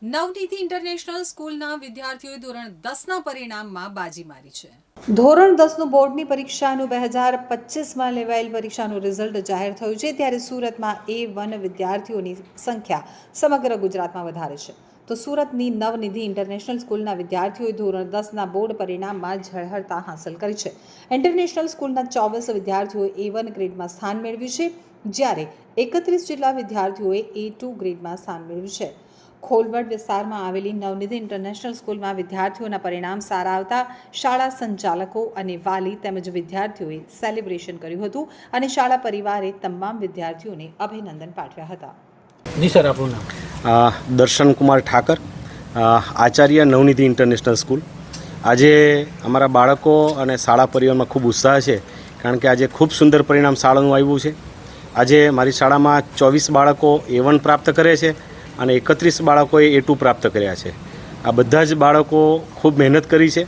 નવનીતિ international સ્કૂલના વિદ્યાર્થીઓએ ધોરણ 10ના પરિણામમાં બાજી મારી છે. ધોરણ 10નું બોર્ડની પરીક્ષાનું 2025માં લેવાયેલ પરીક્ષાનું રિઝલ્ટ જાહેર થયું છે. ત્યારે સુરતમાં A1 વિદ્યાર્થીઓની સંખ્યા સમગ્ર ગુજરાતમાં વધારે છે. તો સુરતની નવનિધિ ઇન્ટરનેશનલ સ્કૂલના વિદ્યાર્થીઓએ ધોરણ 10ના બોર્ડ પરિણામમાં ઝળહળતા હાંસલ કરી છે. ઇન્ટરનેશનલ સ્કૂલના 24 વિદ્યાર્થીઓએ A1 ગ્રેડમાં સ્થાન મેળવ્યું છે, જ્યારે 31 જેટલા વિદ્યાર્થીઓએ A2 ગ્રેડમાં સ્થાન મેળવ્યું છે. ખોલવડ વિસ્તારમાં આવેલી નવનિધિ ઇન્ટરનેશનલ સ્કૂલમાં વિદ્યાર્થીઓના પરિણામ સારા આવતા શાળા સંચાલકો અને વાલી તેમજ વિદ્યાર્થીઓએ સેલિબ્રેશન કર્યું હતું અને શાળા પરિવારે તમામ વિદ્યાર્થીઓને અભિનંદન પાઠવ્યા હતા. જી સર, આપનું નામ? દર્શન કુમાર ઠાકર, આચાર્ય નવનિધિ ઇન્ટરનેશનલ સ્કૂલ. આજે અમારા બાળકો અને શાળા પરિવારમાં ખૂબ ઉત્સાહ છે, કારણ કે આજે ખૂબ સુંદર પરિણામ શાળાનું આવ્યું છે. આજે મારી શાળામાં 24 બાળકો A1 પ્રાપ્ત કરે છે અને 31 બાળકોએ A2 પ્રાપ્ત કર્યા છે. આ બધા જ બાળકો ખૂબ મહેનત કરી છે.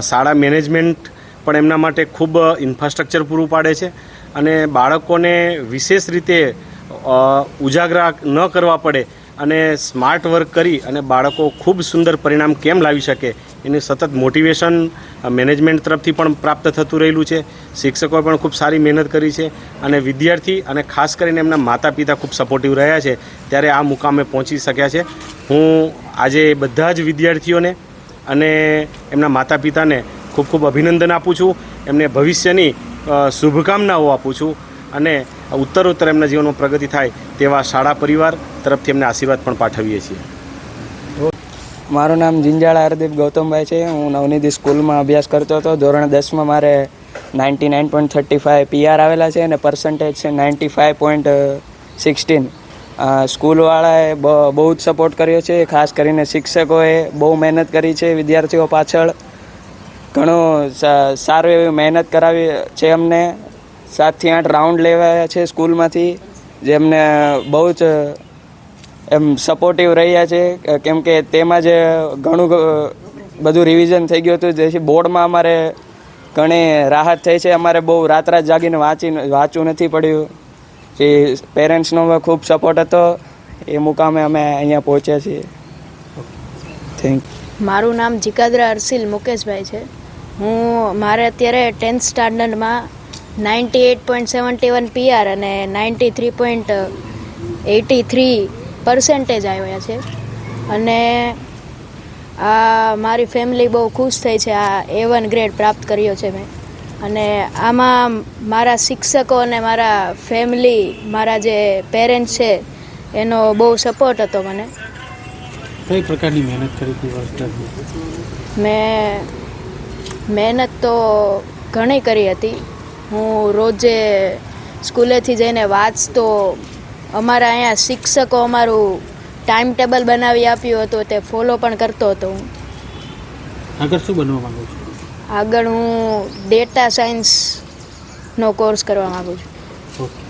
શાળા મેનેજમેન્ટ પણ એમના માટે ખૂબ ઇન્ફ્રાસ્ટ્રક્ચર પૂરું પાડે છે અને બાળકોને વિશેષ રીતે ઉજાગરા ન કરવા પડે અને સ્માર્ટ વર્ક કરી અને બાળકો ખૂબ સુંદર પરિણામ કેમ લાવી શકે એની સતત મોટિવેશન મેનેજમેન્ટ તરફથી પણ પ્રાપ્ત થતું રહેલું છે. શિક્ષકોએ પણ ખૂબ સારી મહેનત કરી છે અને વિદ્યાર્થી અને ખાસ કરીને એમના માતા પિતા ખૂબ સપોર્ટિવ રહ્યા છે, ત્યારે આ મુકામે પહોંચી શક્યા છે. હું આજે બધા જ વિદ્યાર્થીઓને અને એમના માતા પિતાને ખૂબ ખૂબ અભિનંદન આપું છું. એમને ભવિષ્યની શુભકામનાઓ આપું છું અને ઉત્તરોત્તર એમના જીવનમાં પ્રગતિ થાય તેવા શાળા પરિવાર તરફથી એમને આશીર્વાદ પણ પાઠવીએ છીએ. મારું નામ જિંજાળા હરદીપ ગૌતમભાઈ છે. હું નવનિધિ સ્કૂલમાં અભ્યાસ કરતો હતો. ધોરણ 10માં મારે 99.35 PR આવેલા છે અને પર્સન્ટેજ છે 95.16. સ્કૂલવાળાએ બહુ જ સપોર્ટ કર્યો છે. ખાસ કરીને શિક્ષકોએ બહુ મહેનત કરી છે. વિદ્યાર્થીઓ પાછળ ઘણું સારું એવી મહેનત કરાવી છે. અમને 7 થી 8 રાઉન્ડ લેવાયા છે સ્કૂલમાંથી, જેમને બહુ જ એમ સપોર્ટિવ રહ્યા છે, કેમ કે તેમાં જ ઘણું બધું રિવિઝન થઈ ગયું હતું, જેથી બોર્ડમાં અમારે ઘણી રાહત થઈ છે. અમારે બહુ રાત જાગીને વાંચવું નથી પડ્યું. જે પેરેન્ટ્સનો ખૂબ સપોર્ટ હતો, એ મુકામે અમે અહીંયા પહોંચ્યા છીએ. Thank you. મારું નામ જીકાદરા અરસિલ મુકેશભાઈ છે. મારે અત્યારે 10th સ્ટાન્ડર્ડમાં 98.71 PR અને 93.83% આવ્યા છે અને મારી ફેમિલી બહુ ખુશ થઈ છે. આ A1 ગ્રેડ પ્રાપ્ત કર્યો છે મેં, અને આમાં મારા શિક્ષકો અને મારા ફેમિલી, મારા જે પેરેન્ટ્સ છે એનો બહુ સપોર્ટ હતો મને. કઈ પ્રકારની મહેનત કરી હતી? મેં મહેનત તો ઘણી કરી હતી. હું રોજે સ્કૂલેથી જઈને વાંચતો. અમારા અહીંયા શિક્ષકો અમારું ટાઈમ ટેબલ બનાવી આપ્યું હતું, તે ફોલો પણ કરતો હતો હું. આગળ શું બનવા માંગુ છું? આગળ હું ડેટા સાયન્સનો કોર્સ કરવા માગું છું. ઓકે.